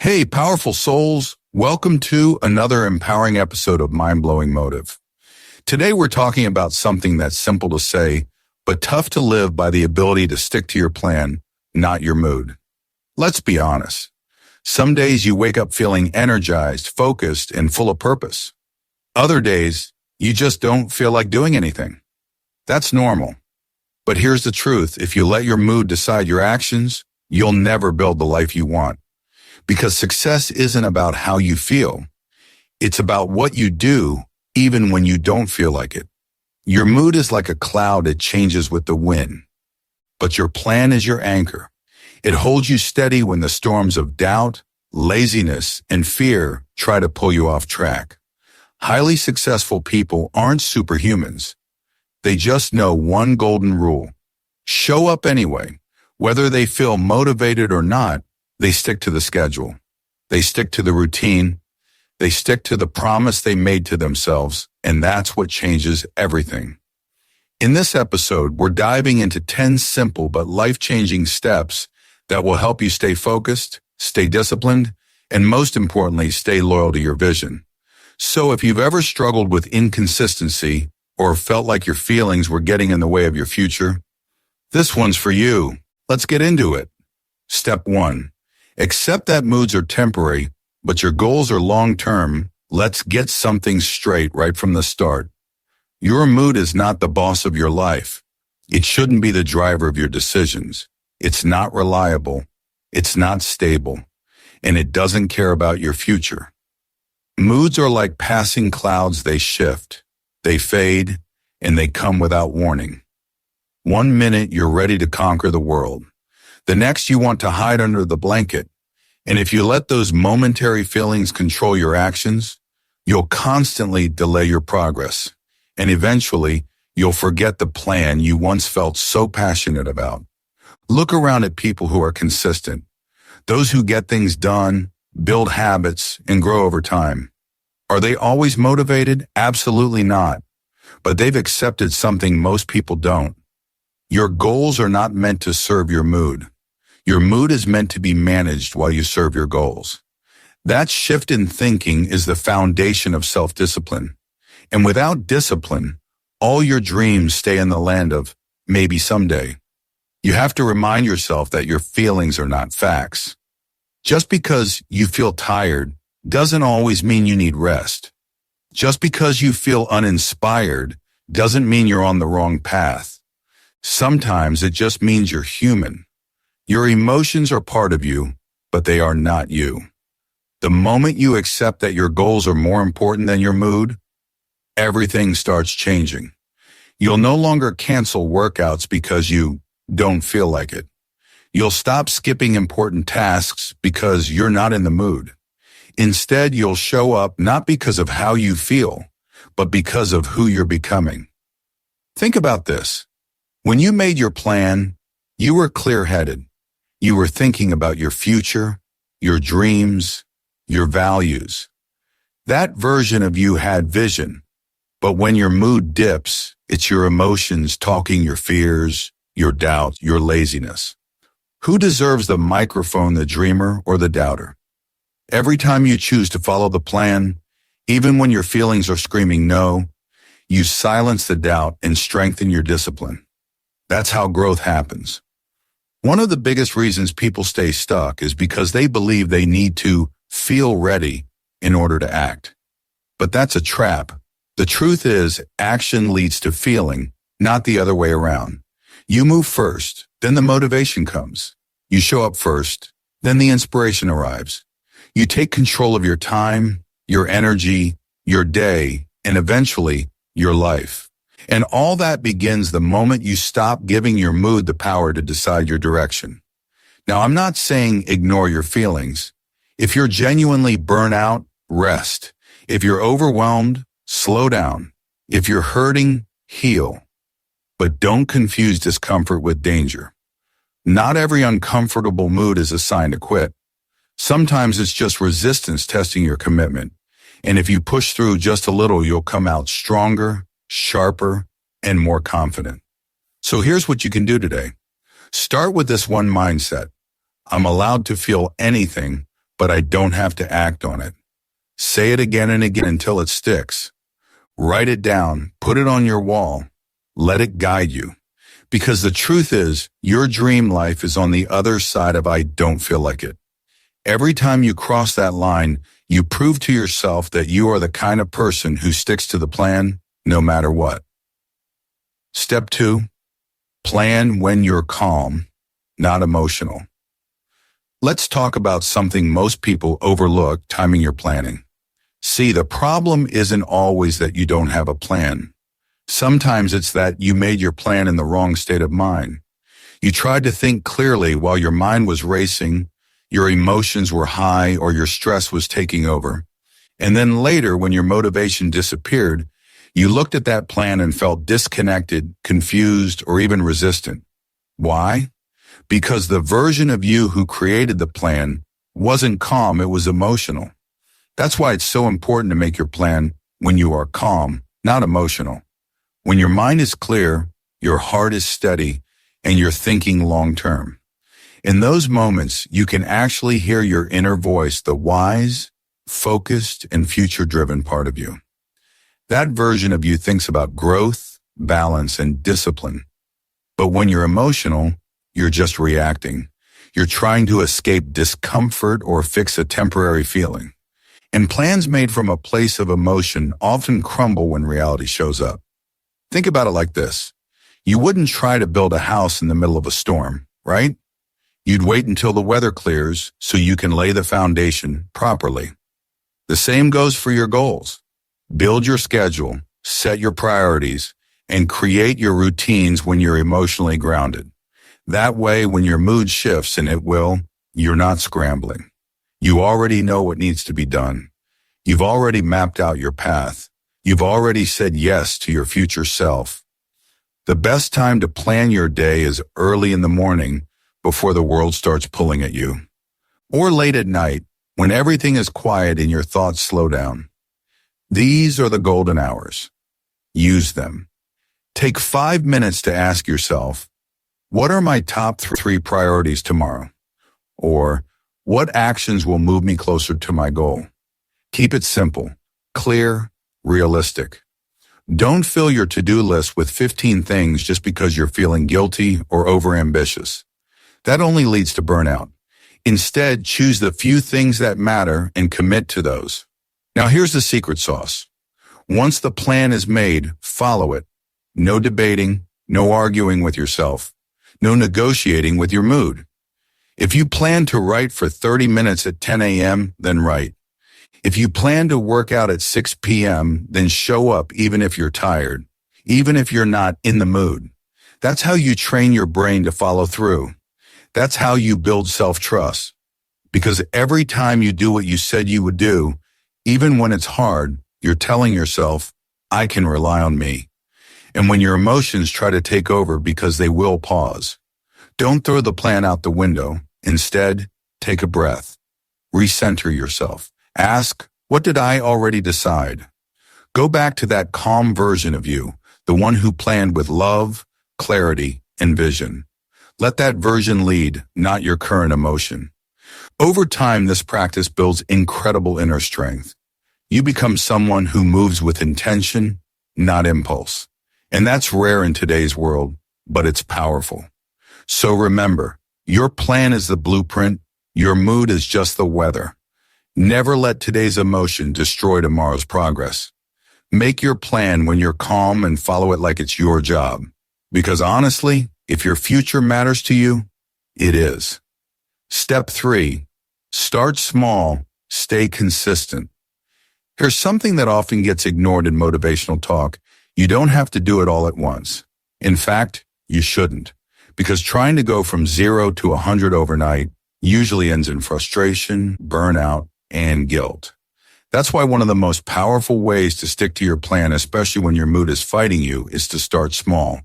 Hey, powerful souls. Welcome to another empowering episode of Mind-Blowing Motive. Today, we're talking about something that's simple to say, but tough to live by the ability to stick to your plan, not your mood. Let's be honest. Some days you wake up feeling energized, focused, and full of purpose. Other days, you just don't feel like doing anything. That's normal. But here's the truth. If you let your mood decide your actions, you'll never build the life you want. Because success isn't about how you feel. It's about what you do, even when you don't feel like it. Your mood is like a cloud that changes with the wind. But your plan is your anchor. It holds you steady when the storms of doubt, laziness, and fear try to pull you off track. Highly successful people aren't superhumans. They just know one golden rule. Show up anyway. Whether they feel motivated or not, they stick to the schedule. They stick to the routine. They stick to the promise they made to themselves, and that's what changes everything. In this episode, we're diving into 10 simple but life-changing steps that will help you stay focused, stay disciplined, and most importantly, stay loyal to your vision. So if you've ever struggled with inconsistency or felt like your feelings were getting in the way of your future, this one's for you. Let's get into it. Step 1. Accept that moods are temporary, but your goals are long-term. Let's get something straight right from the start. Your mood is not the boss of your life. It shouldn't be the driver of your decisions. It's not reliable. It's not stable. And it doesn't care about your future. Moods are like passing clouds. They shift, they fade, and they come without warning. One minute you're ready to conquer the world. The next you want to hide under the blanket. And if you let those momentary feelings control your actions, you'll constantly delay your progress. And eventually, you'll forget the plan you once felt so passionate about. Look around at people who are consistent. Those who get things done, build habits, and grow over time. Are they always motivated? Absolutely not. But they've accepted something most people don't. Your goals are not meant to serve your mood. Your mood is meant to be managed while you serve your goals. That shift in thinking is the foundation of self-discipline. And without discipline, all your dreams stay in the land of maybe someday. You have to remind yourself that your feelings are not facts. Just because you feel tired doesn't always mean you need rest. Just because you feel uninspired doesn't mean you're on the wrong path. Sometimes it just means you're human. Your emotions are part of you, but they are not you. The moment you accept that your goals are more important than your mood, everything starts changing. You'll no longer cancel workouts because you don't feel like it. You'll stop skipping important tasks because you're not in the mood. Instead, you'll show up not because of how you feel, but because of who you're becoming. Think about this. When you made your plan, you were clear-headed. You were thinking about your future, your dreams, your values. That version of you had vision. But when your mood dips, it's your emotions talking, your fears, your doubt, your laziness. Who deserves the microphone, the dreamer or the doubter? Every time you choose to follow the plan, even when your feelings are screaming no, you silence the doubt and strengthen your discipline. That's how growth happens. One of the biggest reasons people stay stuck is because they believe they need to feel ready in order to act. But that's a trap. The truth is, action leads to feeling, not the other way around. You move first, then the motivation comes. You show up first, then the inspiration arrives. You take control of your time, your energy, your day, and eventually, your life. And all that begins the moment you stop giving your mood the power to decide your direction. Now, I'm not saying ignore your feelings. If you're genuinely burnt out, rest. If you're overwhelmed, slow down. If you're hurting, heal. But don't confuse discomfort with danger. Not every uncomfortable mood is a sign to quit. Sometimes it's just resistance testing your commitment. And if you push through just a little, you'll come out stronger, sharper, and more confident. So here's what you can do today. Start with this one mindset. I'm allowed to feel anything, but I don't have to act on it. Say it again and again until it sticks. Write it down, put it on your wall. Let it guide you. Because the truth is, your dream life is on the other side of I don't feel like it. Every time you cross that line, you prove to yourself that you are the kind of person who sticks to the plan no matter what. Step 2, plan when you're calm, not emotional. Let's talk about something most people overlook: timing your planning. See, the problem isn't always that you don't have a plan. Sometimes it's that you made your plan in the wrong state of mind. You tried to think clearly while your mind was racing, your emotions were high, or your stress was taking over. And then later, when your motivation disappeared, you looked at that plan and felt disconnected, confused, or even resistant. Why? Because the version of you who created the plan wasn't calm, it was emotional. That's why it's so important to make your plan when you are calm, not emotional. When your mind is clear, your heart is steady, and you're thinking long-term. In those moments, you can actually hear your inner voice, the wise, focused, and future-driven part of you. That version of you thinks about growth, balance, and discipline. But when you're emotional, you're just reacting. You're trying to escape discomfort or fix a temporary feeling. And plans made from a place of emotion often crumble when reality shows up. Think about it like this. You wouldn't try to build a house in the middle of a storm, right? You'd wait until the weather clears so you can lay the foundation properly. The same goes for your goals. Build your schedule, set your priorities, and create your routines when you're emotionally grounded. That way, when your mood shifts, and it will, you're not scrambling. You already know what needs to be done. You've already mapped out your path. You've already said yes to your future self. The best time to plan your day is early in the morning before the world starts pulling at you. Or late at night when everything is quiet and your thoughts slow down. These are the golden hours. Use them. Take 5 minutes to ask yourself, what are my top 3 priorities tomorrow? Or what actions will move me closer to my goal? Keep it simple, clear, realistic. Don't fill your to-do list with 15 things just because you're feeling guilty or overambitious. That only leads to burnout. Instead, choose the few things that matter and commit to those. Now here's the secret sauce. Once the plan is made, follow it. No debating, no arguing with yourself, no negotiating with your mood. If you plan to write for 30 minutes at 10 a.m., then write. If you plan to work out at 6 p.m., then show up even if you're tired, even if you're not in the mood. That's how you train your brain to follow through. That's how you build self-trust. Because every time you do what you said you would do, even when it's hard, you're telling yourself, I can rely on me. And when your emotions try to take over, because they will, pause. Don't throw the plan out the window. Instead, take a breath. Recenter yourself. Ask, what did I already decide? Go back to that calm version of you, the one who planned with love, clarity, and vision. Let that version lead, not your current emotion. Over time, this practice builds incredible inner strength. You become someone who moves with intention, not impulse. And that's rare in today's world, but it's powerful. So remember, your plan is the blueprint, your mood is just the weather. Never let today's emotion destroy tomorrow's progress. Make your plan when you're calm and follow it like it's your job. Because honestly, if your future matters to you, it is. Step 3, start small, stay consistent. Here's something that often gets ignored in motivational talk. You don't have to do it all at once. In fact, you shouldn't. Because trying to go from 0 to 100 overnight usually ends in frustration, burnout, and guilt. That's why one of the most powerful ways to stick to your plan, especially when your mood is fighting you, is to start small.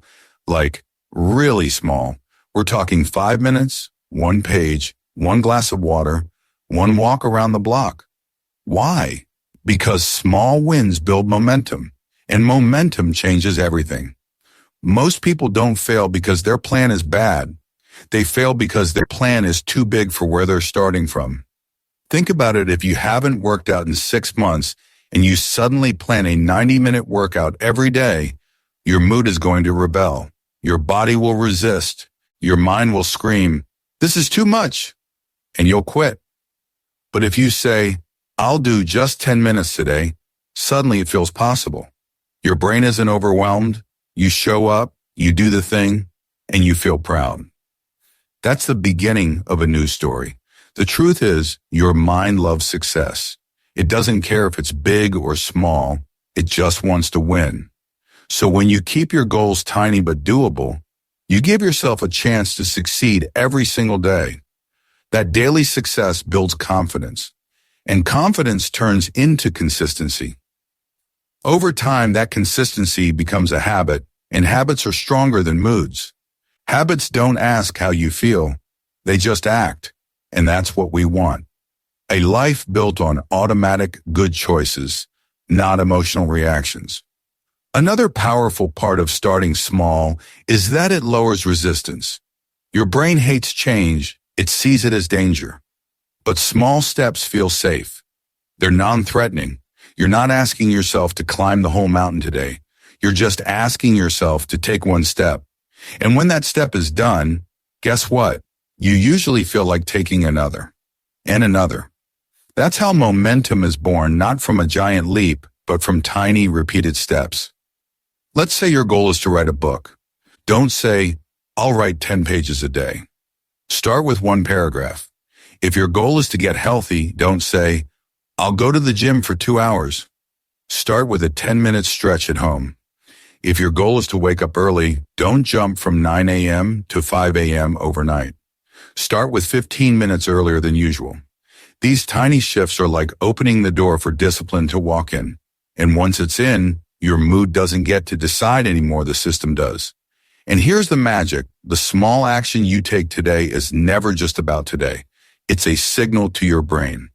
Like, really small. We're talking 5 minutes, 1 page, 1 glass of water, 1 walk around the block. Why? Because small wins build momentum, and momentum changes everything. Most people don't fail because their plan is bad. They fail because their plan is too big for where they're starting from. Think about it. If you haven't worked out in 6 months and you suddenly plan a 90-minute workout every day, your mood is going to rebel. Your body will resist. Your mind will scream, "This is too much," and you'll quit. But if you say, "I'll do just 10 minutes today," suddenly it feels possible. Your brain isn't overwhelmed. You show up, you do the thing, and you feel proud. That's the beginning of a new story. The truth is, your mind loves success. It doesn't care if it's big or small. It just wants to win. So when you keep your goals tiny but doable, you give yourself a chance to succeed every single day. That daily success builds confidence, and confidence turns into consistency. Over time, that consistency becomes a habit, and habits are stronger than moods. Habits don't ask how you feel. They just act, and that's what we want. A life built on automatic good choices, not emotional reactions. Another powerful part of starting small is that it lowers resistance. Your brain hates change. It sees it as danger. But small steps feel safe. They're non-threatening. You're not asking yourself to climb the whole mountain today. You're just asking yourself to take one step. And when that step is done, guess what? You usually feel like taking another and another. That's how momentum is born, not from a giant leap, but from tiny, repeated steps. Let's say your goal is to write a book. Don't say, "I'll write 10 pages a day." Start with one paragraph. If your goal is to get healthy, don't say, "I'll go to the gym for 2 hours." Start with a 10-minute stretch at home. If your goal is to wake up early, don't jump from 9 a.m. to 5 a.m. overnight. Start with 15 minutes earlier than usual. These tiny shifts are like opening the door for discipline to walk in. And once it's in, your mood doesn't get to decide anymore, the system does. And here's the magic. The small action you take today is never just about today. It's a signal to your brain.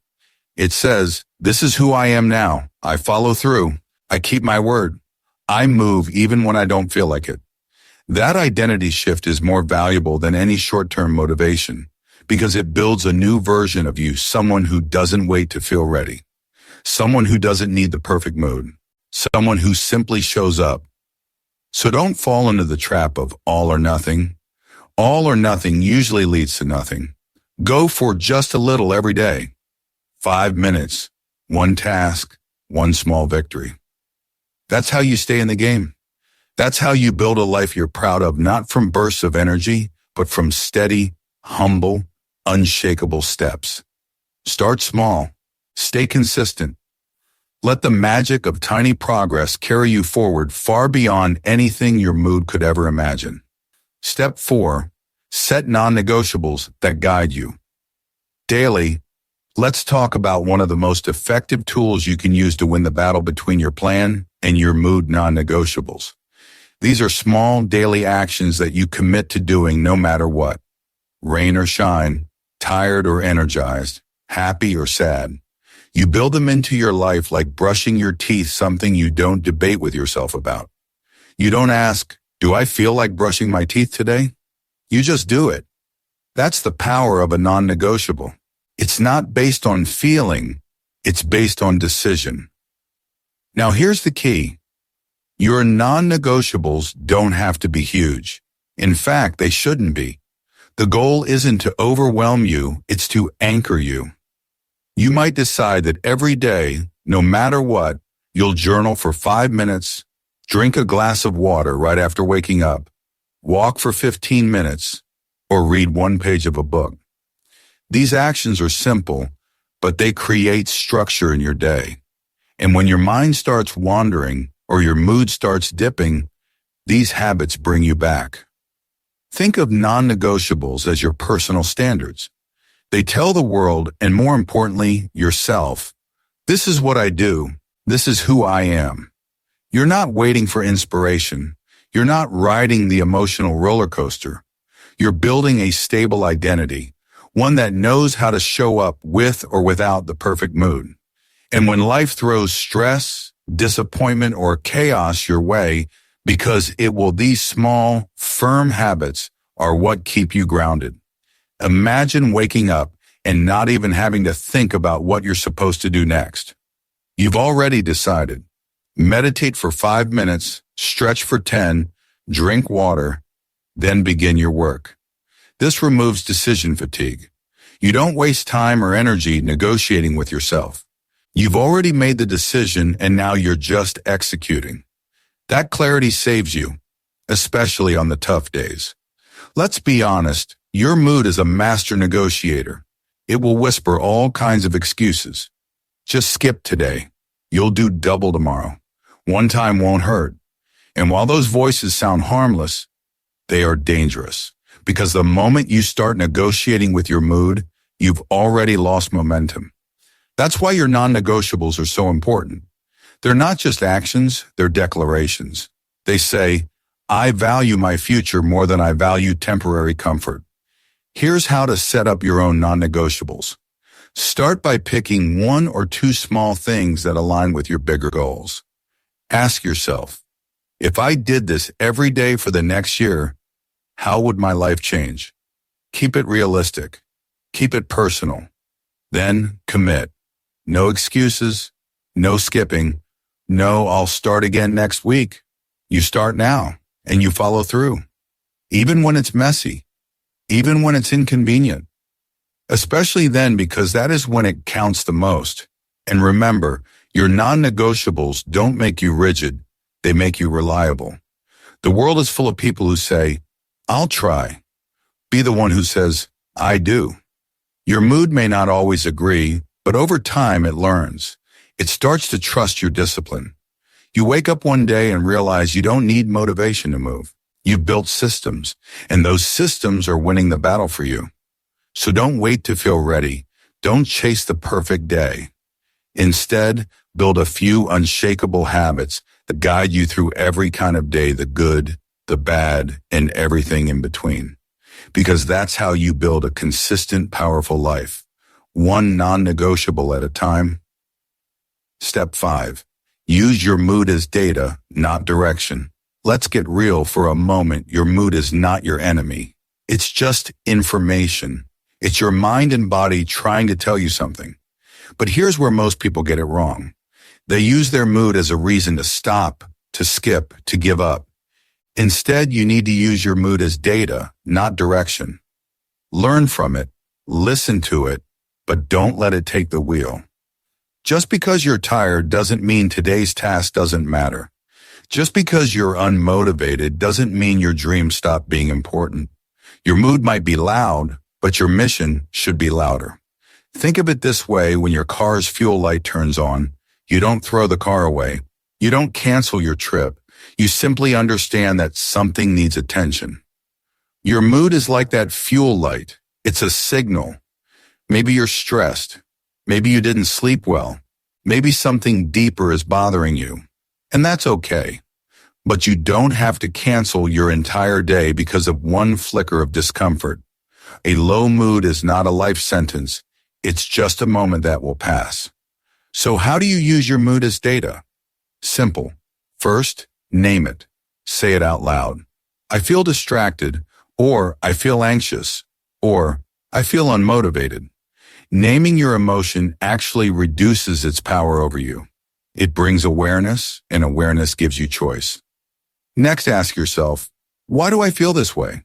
It says, "This is who I am now. I follow through. I keep my word. I move even when I don't feel like it." That identity shift is more valuable than any short-term motivation because it builds a new version of you, someone who doesn't wait to feel ready, someone who doesn't need the perfect mood, someone who simply shows up. So don't fall into the trap of all or nothing. All or nothing usually leads to nothing. Go for just a little every day. 5 minutes, one task, one small victory. That's how you stay in the game. That's how you build a life you're proud of, not from bursts of energy, but from steady, humble, unshakable steps. Start small. Stay consistent. Let the magic of tiny progress carry you forward far beyond anything your mood could ever imagine. Step 4. Set non-negotiables that guide you. Daily, let's talk about one of the most effective tools you can use to win the battle between your plan and your mood non-negotiables. These are small daily actions that you commit to doing no matter what. Rain or shine, tired or energized, happy or sad. You build them into your life like brushing your teeth, something you don't debate with yourself about. You don't ask, "Do I feel like brushing my teeth today?" You just do it. That's the power of a non-negotiable. It's not based on feeling, it's based on decision. Now here's the key. Your non-negotiables don't have to be huge. In fact, they shouldn't be. The goal isn't to overwhelm you, it's to anchor you. You might decide that every day, no matter what, you'll journal for 5 minutes, drink a glass of water right after waking up, walk for 15 minutes, or read 1 page of a book. These actions are simple, but they create structure in your day. And when your mind starts wandering or your mood starts dipping, these habits bring you back. Think of non-negotiables as your personal standards. They tell the world, and more importantly, yourself, "This is what I do. This is who I am." You're not waiting for inspiration. You're not riding the emotional roller coaster. You're building a stable identity, one that knows how to show up with or without the perfect mood. And when life throws stress, disappointment, or chaos your way, because it will, these small, firm habits are what keep you grounded. Imagine waking up and not even having to think about what you're supposed to do next. You've already decided. Meditate for 5 minutes, stretch for 10, drink water, then begin your work. This removes decision fatigue. You don't waste time or energy negotiating with yourself. You've already made the decision and now you're just executing. That clarity saves you, especially on the tough days. Let's be honest, your mood is a master negotiator. It will whisper all kinds of excuses. Just skip today. You'll do double tomorrow. One time won't hurt. And while those voices sound harmless, they are dangerous. Because the moment you start negotiating with your mood, you've already lost momentum. That's why your non-negotiables are so important. They're not just actions, they're declarations. They say, I value my future more than I value temporary comfort. Here's how to set up your own non-negotiables. Start by picking 1 or 2 small things that align with your bigger goals. Ask yourself, if I did this every day for the next year, how would my life change? Keep it realistic. Keep it personal. Then commit. No excuses. No skipping. No, I'll start again next week. You start now, and you follow through. Even when it's messy. Even when it's inconvenient. Especially then, because that is when it counts the most. And remember, your non-negotiables don't make you rigid. They make you reliable. The world is full of people who say, I'll try. Be the one who says, I do. Your mood may not always agree, but over time it learns. It starts to trust your discipline. You wake up one day and realize you don't need motivation to move. You've built systems, and those systems are winning the battle for you. So don't wait to feel ready. Don't chase the perfect day. Instead, build a few unshakable habits that guide you through every kind of day, the good, the bad, and everything in between. Because that's how you build a consistent, powerful life, one non-negotiable at a time. Step 5. Use your mood as data, not direction. Let's get real for a moment. Your mood is not your enemy. It's just information. It's your mind and body trying to tell you something. But here's where most people get it wrong. They use their mood as a reason to stop, to skip, to give up. Instead, you need to use your mood as data, not direction. Learn from it, listen to it, but don't let it take the wheel. Just because you're tired doesn't mean today's task doesn't matter. Just because you're unmotivated doesn't mean your dreams stop being important. Your mood might be loud, but your mission should be louder. Think of it this way: when your car's fuel light turns on, you don't throw the car away. You don't cancel your trip. You simply understand that something needs attention. Your mood is like that fuel light. It's a signal. Maybe you're stressed. Maybe you didn't sleep well. Maybe something deeper is bothering you. And that's okay. But you don't have to cancel your entire day because of one flicker of discomfort. A low mood is not a life sentence. It's just a moment that will pass. So how do you use your mood as data? Simple. First, name it. Say it out loud. I feel distracted, or I feel anxious, or I feel unmotivated. Naming your emotion actually reduces its power over you. It brings awareness, and awareness gives you choice. Next, ask yourself, why do I feel this way?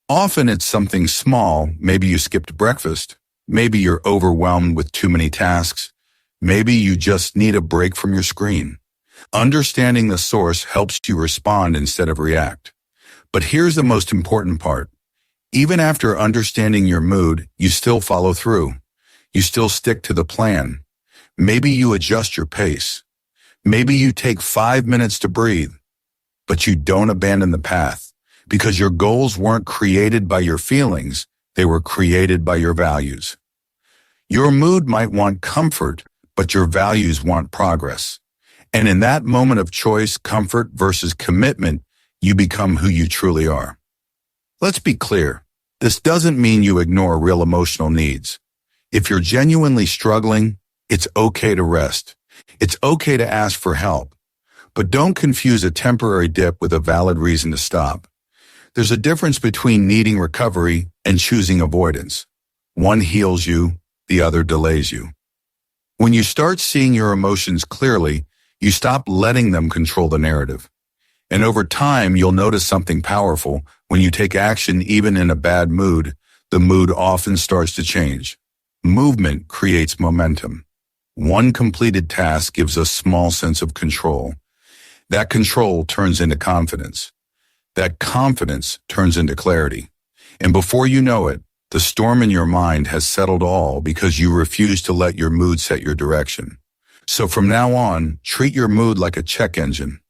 Often it's something small. Maybe you skipped breakfast. Maybe you're overwhelmed with too many tasks. Maybe you just need a break from your screen. Understanding the source helps you respond instead of react. But here's the most important part. Even after understanding your mood, you still follow through. You still stick to the plan. Maybe you adjust your pace. Maybe you take 5 minutes to breathe. But you don't abandon the path, because your goals weren't created by your feelings. They were created by your values. Your mood might want comfort, but your values want progress. And in that moment of choice, comfort versus commitment, you become who you truly are. Let's be clear. This doesn't mean you ignore real emotional needs. If you're genuinely struggling, it's okay to rest. It's okay to ask for help. But don't confuse a temporary dip with a valid reason to stop. There's a difference between needing recovery and choosing avoidance. One heals you, the other delays you. When you start seeing your emotions clearly, you stop letting them control the narrative. And over time, you'll notice something powerful. When you take action, even in a bad mood, the mood often starts to change. Movement creates momentum. One completed task gives a small sense of control. That control turns into confidence. That confidence turns into clarity. And before you know it, the storm in your mind has settled all because you refuse to let your mood set your direction. So from now on, treat your mood like a check engine.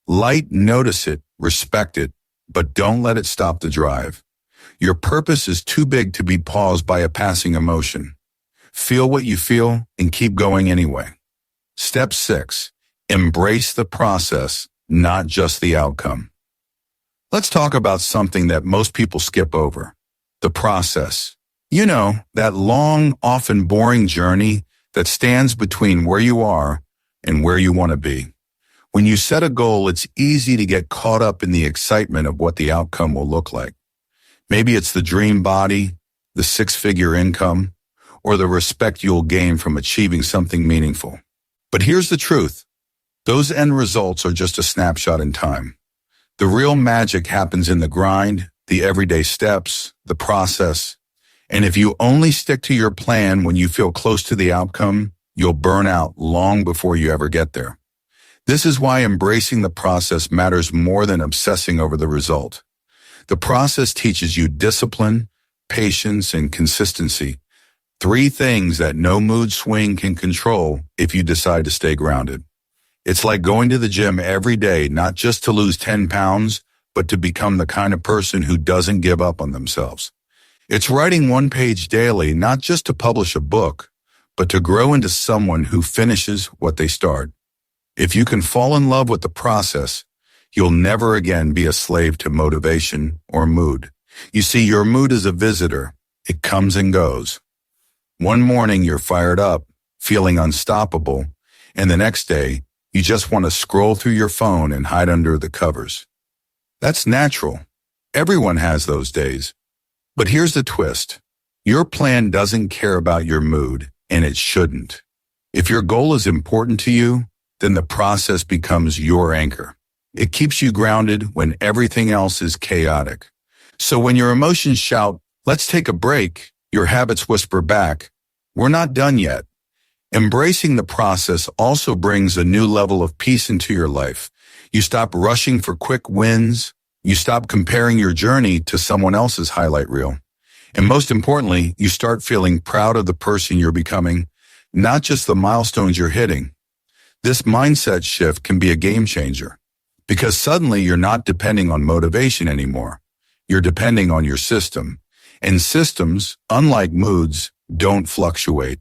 Light, notice it, respect it, but don't let it stop the drive. Your purpose is too big to be paused by a passing emotion. Feel what you feel and keep going anyway. Step 6. Embrace the process, not just the outcome. Let's talk about something that most people skip over. The process. You know, that long, often boring journey that stands between where you are and where you want to be. When you set a goal, it's easy to get caught up in the excitement of what the outcome will look like. Maybe it's the dream body, the six-figure income, or the respect you'll gain from achieving something meaningful. But here's the truth. Those end results are just a snapshot in time. The real magic happens in the grind, the everyday steps, the process. And if you only stick to your plan when you feel close to the outcome, you'll burn out long before you ever get there. This is why embracing the process matters more than obsessing over the result. The process teaches you discipline, patience, and consistency. 3 things that no mood swing can control if you decide to stay grounded. It's like going to the gym every day, not just to lose 10 pounds, but to become the kind of person who doesn't give up on themselves. It's writing 1 page daily, not just to publish a book, but to grow into someone who finishes what they start. If you can fall in love with the process, you'll never again be a slave to motivation or mood. You see, your mood is a visitor. It comes and goes. One morning you're fired up, feeling unstoppable, and the next day you just want to scroll through your phone and hide under the covers. That's natural. Everyone has those days. But here's the twist. Your plan doesn't care about your mood, and it shouldn't. If your goal is important to you, then the process becomes your anchor. It keeps you grounded when everything else is chaotic. So when your emotions shout, "Let's take a break," your habits whisper back, "We're not done yet." Embracing the process also brings a new level of peace into your life. You stop rushing for quick wins. You stop comparing your journey to someone else's highlight reel. And most importantly, you start feeling proud of the person you're becoming, not just the milestones you're hitting. This mindset shift can be a game changer because suddenly you're not depending on motivation anymore. You're depending on your system. And systems, unlike moods, don't fluctuate.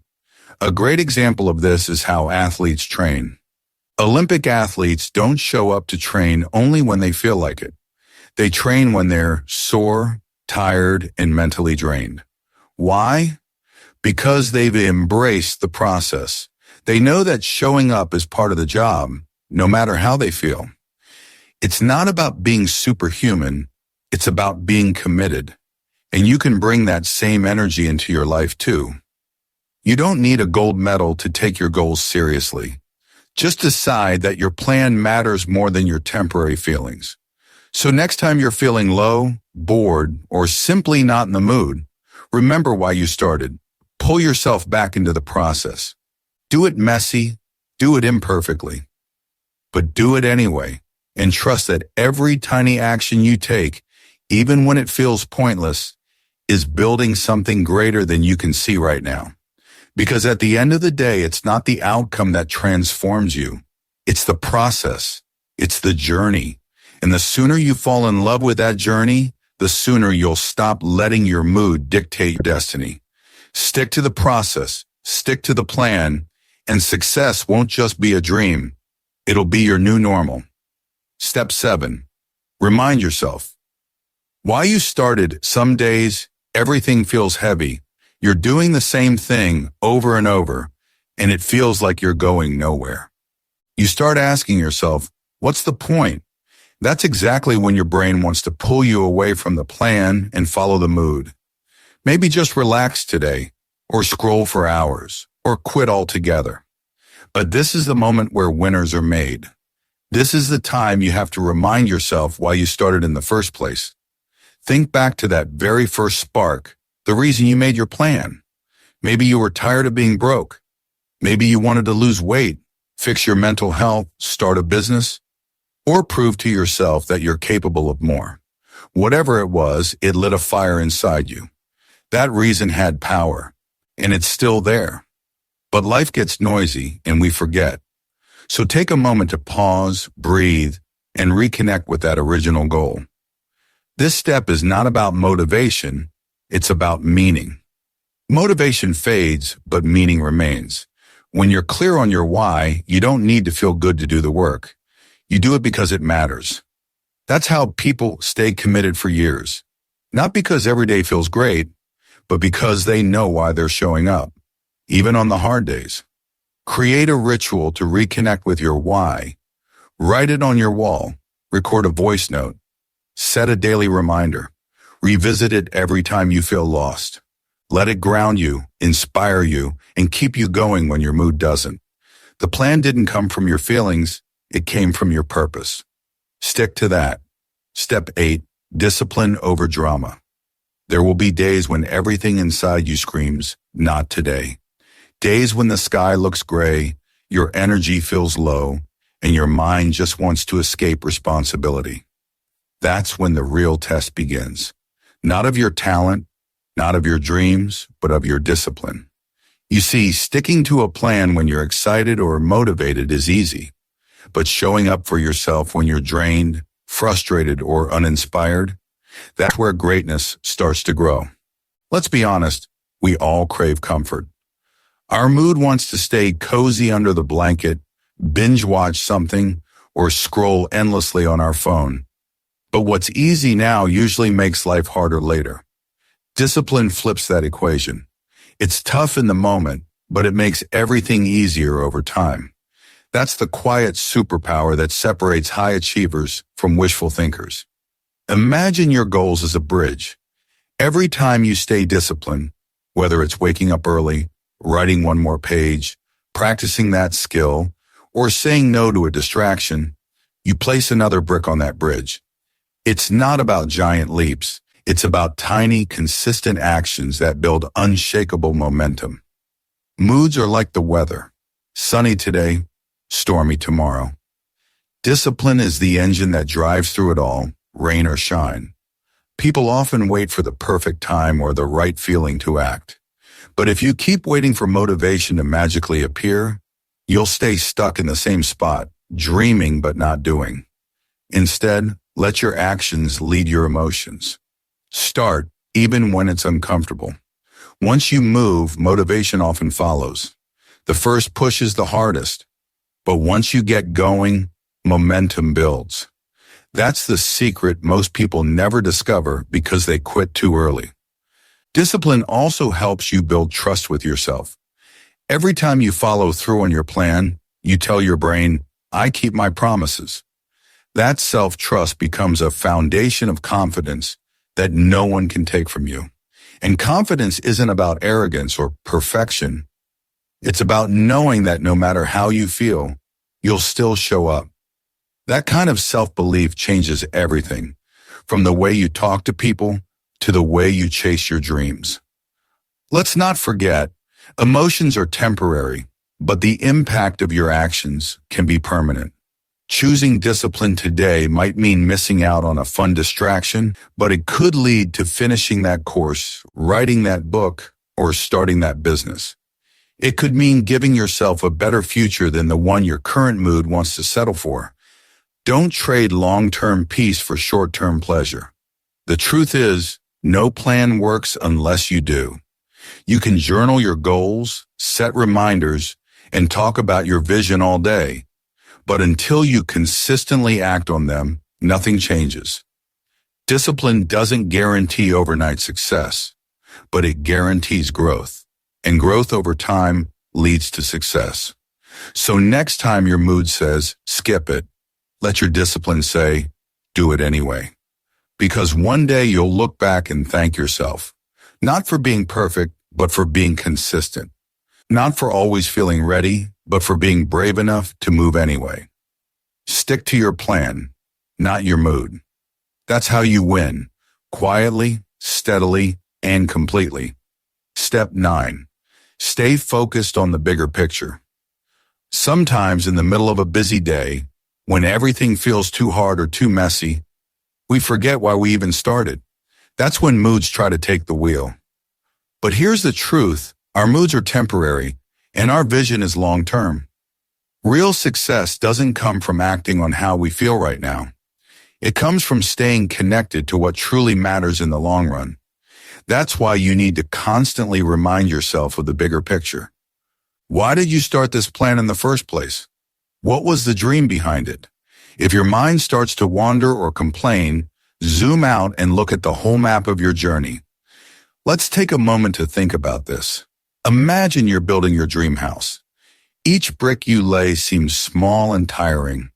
A great example of this is how athletes train. Olympic athletes don't show up to train only when they feel like it. They train when they're sore, tired, and mentally drained. Why? Because they've embraced the process. They know that showing up is part of the job, no matter how they feel. It's not about being superhuman. It's about being committed. And you can bring that same energy into your life too. You don't need a gold medal to take your goals seriously. Just decide that your plan matters more than your temporary feelings. So next time you're feeling low, bored, or simply not in the mood, remember why you started. Pull yourself back into the process. Do it messy, do it imperfectly, but do it anyway, and trust that every tiny action you take, even when it feels pointless, is building something greater than you can see right now. Because at the end of the day, it's not the outcome that transforms you. It's the process. It's the journey. And the sooner you fall in love with that journey, the sooner you'll stop letting your mood dictate your destiny. Stick to the process, stick to the plan, and success won't just be a dream. It'll be your new normal. Step 7. Remind yourself. Why you started. Some days, everything feels heavy. You're doing the same thing over and over, and it feels like you're going nowhere. You start asking yourself, what's the point? That's exactly when your brain wants to pull you away from the plan and follow the mood. Maybe just relax today, or scroll for hours, or quit altogether. But this is the moment where winners are made. This is the time you have to remind yourself why you started in the first place. Think back to that very first spark, the reason you made your plan. Maybe you were tired of being broke. Maybe you wanted to lose weight, fix your mental health, start a business, or prove to yourself that you're capable of more. Whatever it was, it lit a fire inside you. That reason had power, and it's still there. But life gets noisy, and we forget. So take a moment to pause, breathe, and reconnect with that original goal. This step is not about motivation, it's about meaning. Motivation fades, but meaning remains. When you're clear on your why, you don't need to feel good to do the work. You do it because it matters. That's how people stay committed for years. Not because every day feels great, but because they know why they're showing up, even on the hard days. Create a ritual to reconnect with your why. Write it on your wall. Record a voice note. Set a daily reminder. Revisit it every time you feel lost. Let it ground you, inspire you, and keep you going when your mood doesn't. The plan didn't come from your feelings, it came from your purpose. Stick to that. Step 8, discipline over drama. There will be days when everything inside you screams, not today. Days when the sky looks gray, your energy feels low, and your mind just wants to escape responsibility. That's when the real test begins. Not of your talent, not of your dreams, but of your discipline. You see, sticking to a plan when you're excited or motivated is easy, but showing up for yourself when you're drained, frustrated, or uninspired, that's where greatness starts to grow. Let's be honest, we all crave comfort. Our mood wants to stay cozy under the blanket, binge watch something, or scroll endlessly on our phone. But what's easy now usually makes life harder later. Discipline flips that equation. It's tough in the moment, but it makes everything easier over time. That's the quiet superpower that separates high achievers from wishful thinkers. Imagine your goals as a bridge. Every time you stay disciplined, whether it's waking up early, writing one more page, practicing that skill, or saying no to a distraction, you place another brick on that bridge. It's not about giant leaps. It's about tiny, consistent actions that build unshakable momentum. Moods are like the weather. Sunny today, stormy tomorrow. Discipline is the engine that drives through it all, rain or shine. People often wait for the perfect time or the right feeling to act. But if you keep waiting for motivation to magically appear, you'll stay stuck in the same spot, dreaming but not doing. Instead, let your actions lead your emotions. Start, even when it's uncomfortable. Once you move, motivation often follows. The first push is the hardest, but once you get going, momentum builds. That's the secret most people never discover because they quit too early. Discipline also helps you build trust with yourself. Every time you follow through on your plan, you tell your brain, I keep my promises. That self-trust becomes a foundation of confidence that no one can take from you. And confidence isn't about arrogance or perfection. It's about knowing that no matter how you feel, you'll still show up. That kind of self-belief changes everything, from the way you talk to people to the way you chase your dreams. Let's not forget, emotions are temporary, but the impact of your actions can be permanent. Choosing discipline today might mean missing out on a fun distraction, but it could lead to finishing that course, writing that book, or starting that business. It could mean giving yourself a better future than the one your current mood wants to settle for. Don't trade long-term peace for short-term pleasure. The truth is, no plan works unless you do. You can journal your goals, set reminders, and talk about your vision all day. But until you consistently act on them, nothing changes. Discipline doesn't guarantee overnight success, but it guarantees growth. And growth over time leads to success. So next time your mood says, skip it, let your discipline say, do it anyway. Because one day you'll look back and thank yourself. Not for being perfect, but for being consistent. Not for always feeling ready, but for being brave enough to move anyway. Stick to your plan, not your mood. That's how you win, quietly, steadily, and completely. Step 9. Stay focused on the bigger picture. Sometimes in the middle of a busy day, when everything feels too hard or too messy, we forget why we even started. That's when moods try to take the wheel. But here's the truth, our moods are temporary, and our vision is long-term. Real success doesn't come from acting on how we feel right now. It comes from staying connected to what truly matters in the long run. That's why you need to constantly remind yourself of the bigger picture. Why did you start this plan in the first place? What was the dream behind it? If your mind starts to wander or complain, zoom out and look at the whole map of your journey. Let's take a moment to think about this. Imagine you're building your dream house. Each brick you lay seems small and tiring.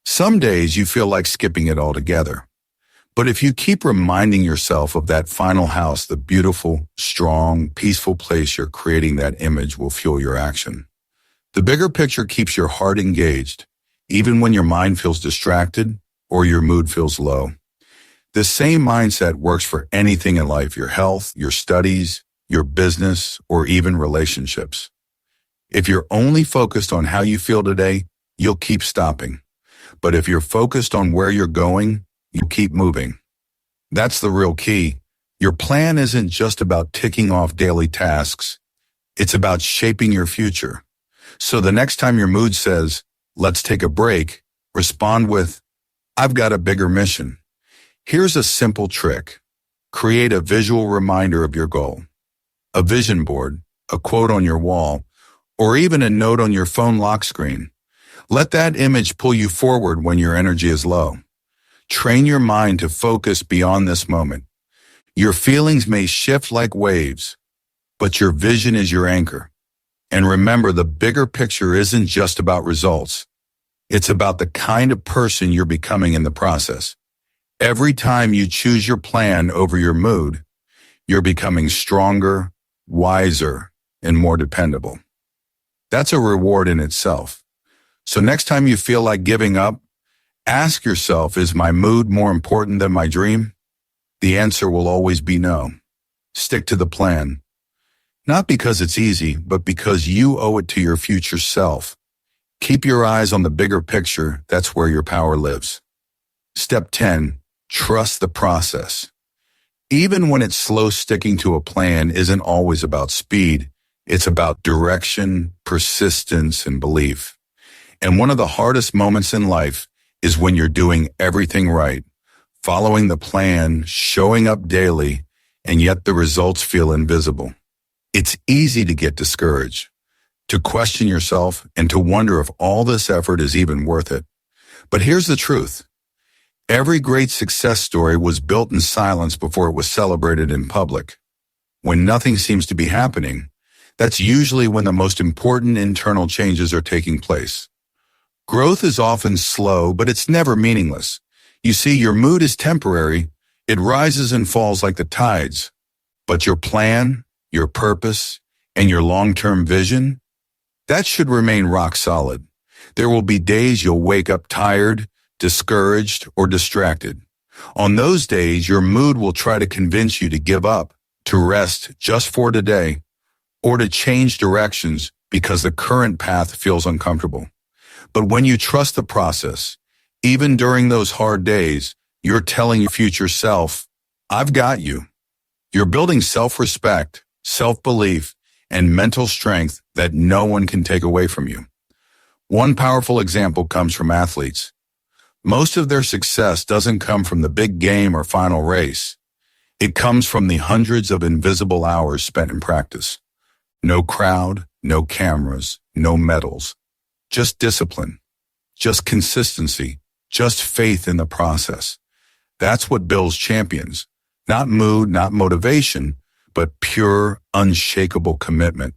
Some days you feel like skipping it altogether. But if you keep reminding yourself of that final house, the beautiful, strong, peaceful place you're creating, that image will fuel your action. The bigger picture keeps your heart engaged, even when your mind feels distracted or your mood feels low. This same mindset works for anything in life, your health, your studies, your business, or even relationships. If you're only focused on how you feel today, you'll keep stopping. But if you're focused on where you're going, you'll keep moving. That's the real key. Your plan isn't just about ticking off daily tasks. It's about shaping your future. So the next time your mood says, let's take a break, respond with, I've got a bigger mission. Here's a simple trick. Create a visual reminder of your goal. A vision board, a quote on your wall, or even a note on your phone lock screen. Let that image pull you forward when your energy is low. Train your mind to focus beyond this moment. Your feelings may shift like waves, but your vision is your anchor. And remember, the bigger picture isn't just about results. It's about the kind of person you're becoming in the process. Every time you choose your plan over your mood, you're becoming stronger, wiser, and more dependable. That's a reward in itself. So next time you feel like giving up, ask yourself, is my mood more important than my dream? The answer will always be no. Stick to the plan. Not because it's easy, but because you owe it to your future self. Keep your eyes on the bigger picture. That's where your power lives. Step 10, trust the process. Even when it's slow, sticking to a plan isn't always about speed. It's about direction, persistence, and belief. And one of the hardest moments in life is when you're doing everything right, following the plan, showing up daily, and yet the results feel invisible. It's easy to get discouraged, to question yourself, and to wonder if all this effort is even worth it. But here's the truth. Every great success story was built in silence before it was celebrated in public. When nothing seems to be happening, that's usually when the most important internal changes are taking place. Growth is often slow, but it's never meaningless. You see, your mood is temporary. It rises and falls like the tides. But your plan, your purpose, and your long-term vision, that should remain rock solid. There will be days you'll wake up tired, discouraged, or distracted. On those days, your mood will try to convince you to give up, to rest just for today, or to change directions because the current path feels uncomfortable. But when you trust the process, even during those hard days, you're telling your future self, I've got you. You're building self-respect, self-belief, and mental strength that no one can take away from you. One powerful example comes from athletes. Most of their success doesn't come from the big game or final race. It comes from the hundreds of invisible hours spent in practice. No crowd, no cameras, no medals. Just discipline, just consistency, just faith in the process. That's what builds champions. Not mood, not motivation, but pure, unshakable commitment.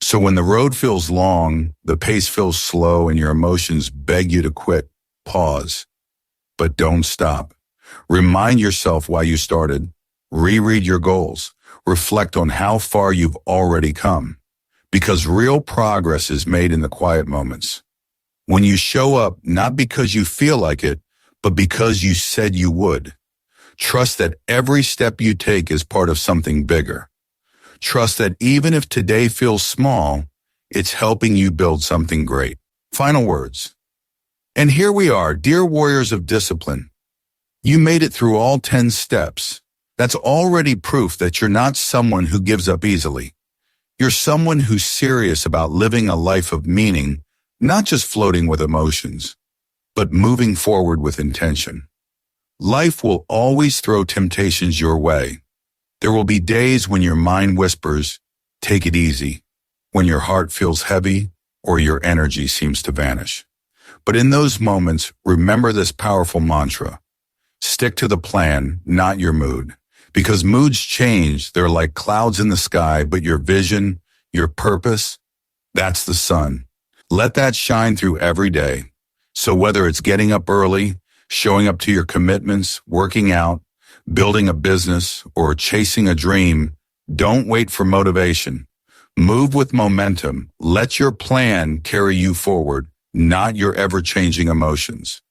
So when the road feels long, the pace feels slow, and your emotions beg you to quit, pause. But don't stop. Remind yourself why you started. Reread your goals. reflect on how far you've already come. Because real progress is made in the quiet moments. When you show up, not because you feel like it, but because you said you would. Trust that every step you take is part of something bigger. Trust that even if today feels small, it's helping you build something great. Final words. And here we are, dear warriors of discipline. You made it through all 10 steps. That's already proof that you're not someone who gives up easily. You're someone who's serious about living a life of meaning, not just floating with emotions, but moving forward with intention. Life will always throw temptations your way. There will be days when your mind whispers, take it easy, when your heart feels heavy or your energy seems to vanish. But in those moments, remember this powerful mantra. Stick to the plan, not your mood. Because moods change, they're like clouds in the sky, but your vision, your purpose, that's the sun. Let that shine through every day. So whether it's getting up early, showing up to your commitments, working out, building a business, or chasing a dream, don't wait for motivation. Move with momentum. Let your plan carry you forward, not your ever-changing emotions.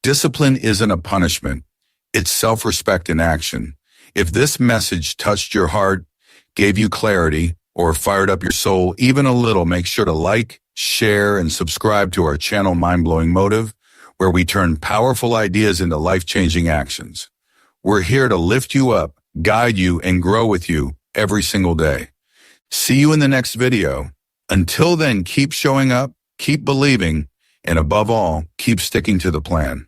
Discipline isn't a punishment. It's self-respect in action. If this message touched your heart, gave you clarity, or fired up your soul even a little, make sure to like, share, and subscribe to our channel Mind-Blowing Motive, where we turn powerful ideas into life-changing actions. We're here to lift you up, guide you, and grow with you every single day. See you in the next video. Until then, keep showing up, keep believing, and above all, keep sticking to the plan.